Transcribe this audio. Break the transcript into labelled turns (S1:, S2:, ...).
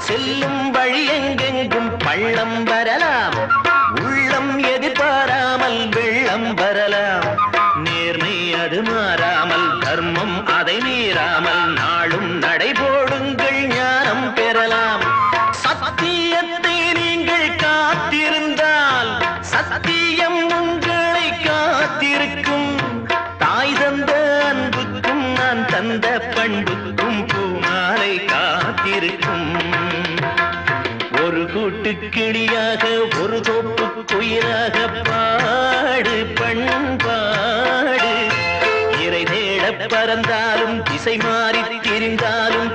S1: செல்லும் வழி எங்கெங்கும் பள்ளம் வரலாம், உள்ளம் எதிர்பாராமல் வெள்ளம் வரலாம். நேர்மை அது மாறாமல், தர்மம் அதை மீறாமல், நாளும் நடைபோடுங்கள் ஞானம் பெறலாம். சத்தியத்தை நீங்கள் காத்திருந்தால் சத்தியம் உங்களை காத்திருக்கும். தாய் தந்த அன்புக்கும் நான் தந்த பண்புக்கும் பூமாலை காத்திருக்கும். ஒரு கூட்டு கிளியாக ஒரு தோப்பு குயிலாக பாடு பண்பாடு. இறை தேட பறந்தாலும் திசை மாறி திரிந்தாலும்